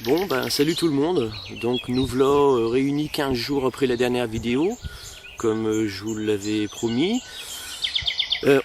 Bon ben salut tout le monde, donc nous voilà réunis 15 jours après la dernière vidéo, comme je vous l'avais promis.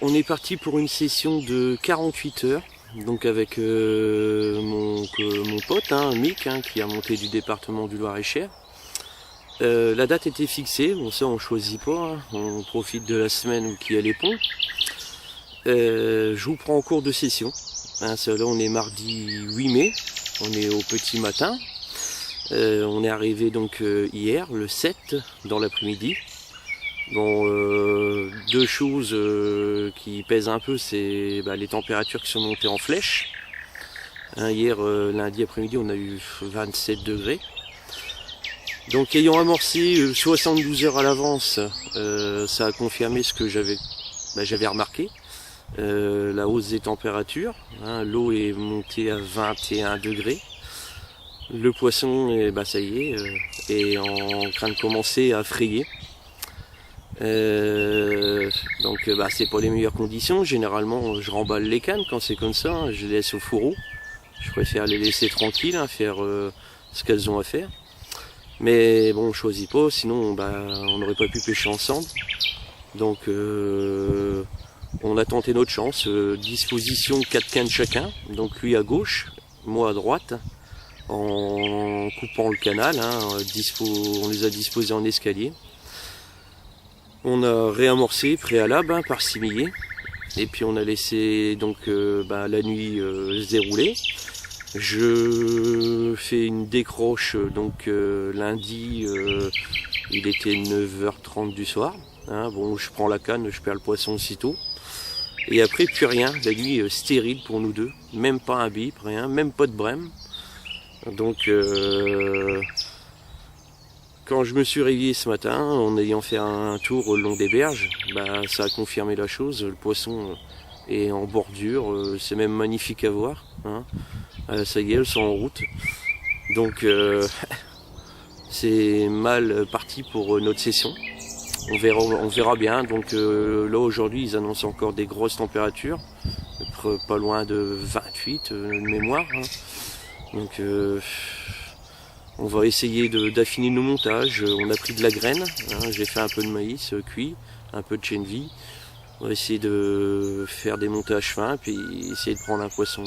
On est parti pour une session de 48 heures, donc avec mon pote, Mick, qui a monté du département du Loir-et-Cher. La date était fixée, bon ça on choisit pas, on profite de la semaine qui a les ponts. Je vous prends en cours de session, là on est mardi 8 mai. On est au petit matin, on est arrivé donc hier, le 7, dans l'après-midi. Bon, deux choses qui pèsent un peu, c'est les températures qui sont montées en flèche. Hier, lundi après-midi, on a eu 27 degrés. Donc ayant amorcé 72 heures à l'avance, ça a confirmé ce que j'avais remarqué. La hausse des températures, l'eau est montée à 21 degrés, le poisson ça y est en train de commencer à frayer, donc c'est pas les meilleures conditions. Généralement je remballe les cannes quand c'est comme ça, je les laisse au fourreau, je préfère les laisser tranquilles, faire ce qu'elles ont à faire, mais bon on choisit pas, sinon on n'aurait pas pu pêcher ensemble, donc on a tenté notre chance, disposition 4 cannes chacun, donc lui à gauche, moi à droite, en coupant le canal, on les a disposés en escalier. On a réamorcé préalable par similé, et puis on a laissé donc la nuit se dérouler. Je fais une décroche donc lundi, il était 9h30 du soir. Bon, je prends la canne, je perds le poisson aussitôt. Et après, plus rien, la nuit stérile pour nous deux. Même pas un bip, rien, même pas de brème. Donc, quand je me suis réveillé ce matin, en ayant fait un tour le long des berges, ça a confirmé la chose. Le poisson est en bordure, c'est même magnifique à voir. Ça y est, elles sont en route. Donc, c'est mal parti pour notre session. On verra bien. Donc là aujourd'hui ils annoncent encore des grosses températures, pas loin de 28 de mémoire. Donc on va essayer d'affiner nos montages. On a pris de la graine, j'ai fait un peu de maïs cuit, un peu de chenvi. On va essayer de faire des montages fins, puis essayer de prendre un poisson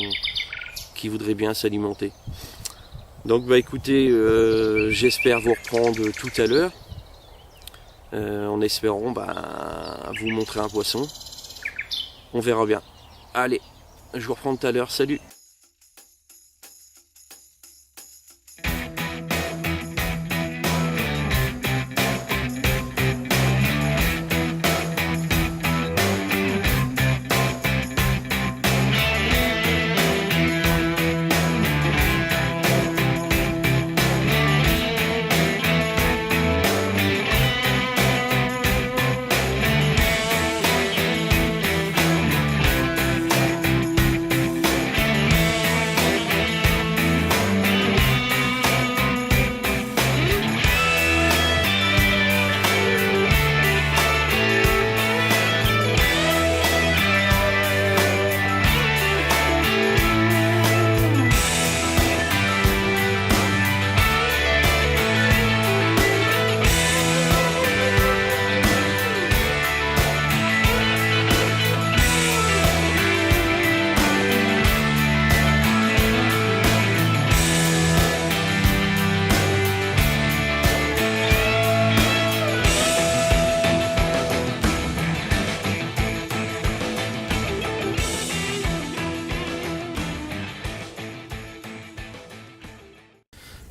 qui voudrait bien s'alimenter. Donc écoutez, j'espère vous reprendre tout à l'heure. En espérant vous montrer un poisson. On verra bien. Allez, je vous reprends tout à l'heure. Salut!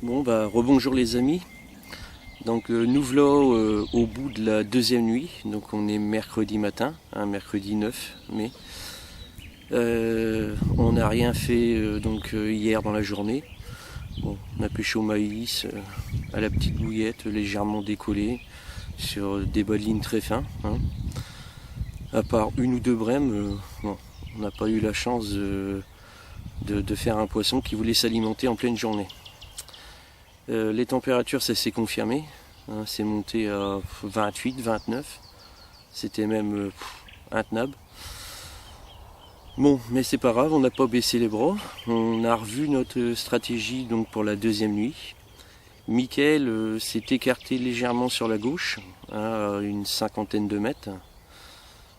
Bon rebonjour les amis. Donc nous voilà au bout de la deuxième nuit. Donc on est mercredi matin, mercredi 9 mai. On n'a rien fait hier dans la journée. Bon, on a pêché au maïs, à la petite bouillette, légèrement décollée, sur des bas de ligne très fins. À part une ou deux brèmes, on n'a pas eu la chance de faire un poisson qui voulait s'alimenter en pleine journée. Les températures, ça s'est confirmé, c'est monté à 28, 29, c'était même intenable. Bon, mais c'est pas grave, on n'a pas baissé les bras. On a revu notre stratégie donc pour la deuxième nuit. Mickaël s'est écarté légèrement sur la gauche, à une cinquantaine de mètres,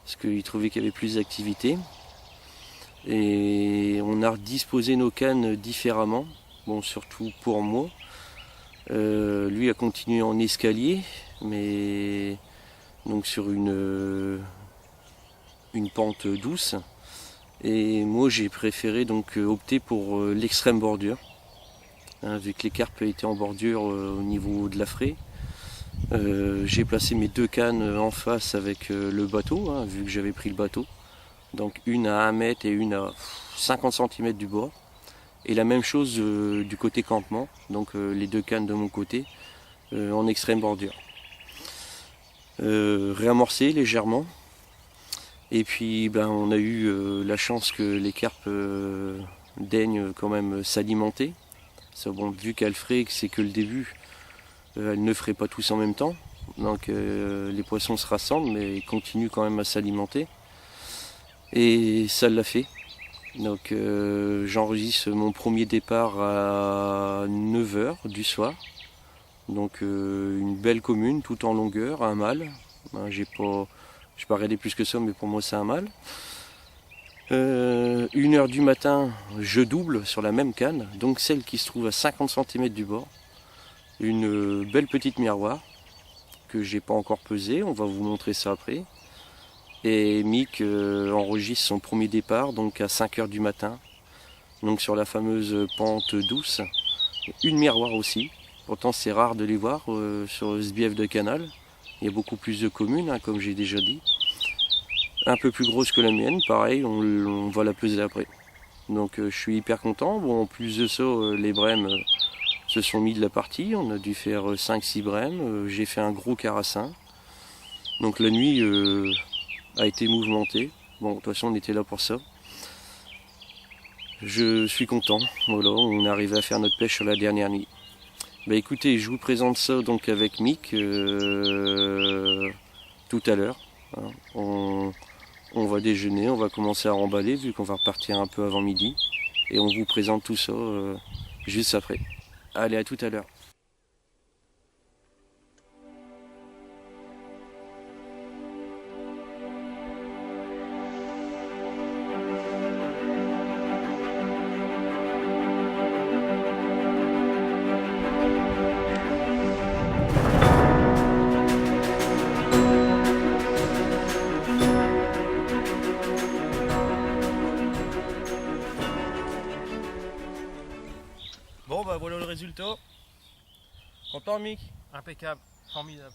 parce qu'il trouvait qu'il y avait plus d'activité. Et on a disposé nos cannes différemment, bon, surtout pour moi. Lui a continué en escalier, mais donc sur une pente douce. Et moi j'ai préféré donc opter pour l'extrême bordure, hein, vu que les carpes étaient en bordure au niveau de la fraie. J'ai placé mes deux cannes en face avec le bateau, hein, vu que j'avais pris le bateau. Donc une à 1 mètre et une à 50 cm du bord. Et la même chose du côté campement, donc les deux cannes de mon côté en extrême bordure. Réamorcé légèrement. Et puis ben, on a eu la chance que les carpes daignent quand même s'alimenter. Bon, vu qu'elles feraient que c'est que le début, elles ne feraient pas tous en même temps. Donc les poissons se rassemblent mais ils continuent quand même à s'alimenter. Et ça l'a fait. Donc j'enregistre mon premier départ à 9 h du soir. Donc une belle commune tout en longueur, un mâle. J'ai pas regardé plus que ça, mais pour moi c'est un mâle. 1 h du matin, je double sur la même canne, donc celle qui se trouve à 50 cm du bord. Une belle petite miroir que j'ai pas encore pesée, on va vous montrer ça après. Et Mick enregistre son premier départ donc à 5 h du matin, donc sur la fameuse pente douce. Une miroir aussi, pourtant c'est rare de les voir sur ce bief de canal. Il y a beaucoup plus de communes, hein, comme j'ai déjà dit. Un peu plus grosse que la mienne, pareil, on va la peser après. Donc je suis hyper content. Bon, en plus de ça, les brèmes se sont mis de la partie. On a dû faire 5-6 brèmes. J'ai fait un gros carassin. Donc la nuit a été mouvementée. Bon, de toute façon, on était là pour ça. Je suis content. Voilà, on est arrivé à faire notre pêche sur la dernière nuit. Bah écoutez, je vous présente ça donc avec Mick tout à l'heure. Hein. On va déjeuner, on va commencer à remballer vu qu'on va repartir un peu avant midi. Et on vous présente tout ça juste après. Allez, à tout à l'heure. Bon bah voilà le résultat. Content Mick? Impeccable, formidable.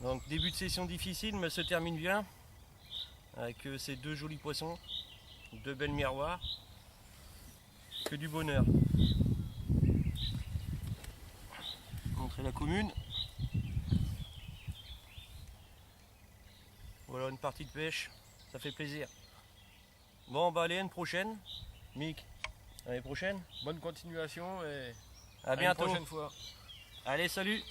Donc début de session difficile mais se termine bien. Avec ces deux jolis poissons, deux belles miroirs. Que du bonheur. Montrer la commune. Voilà une partie de pêche, ça fait plaisir. Bon bah allez, à une prochaine. Mick, à l'année prochaine. Bonne continuation et À à une bientôt. prochaine fois. Allez, salut.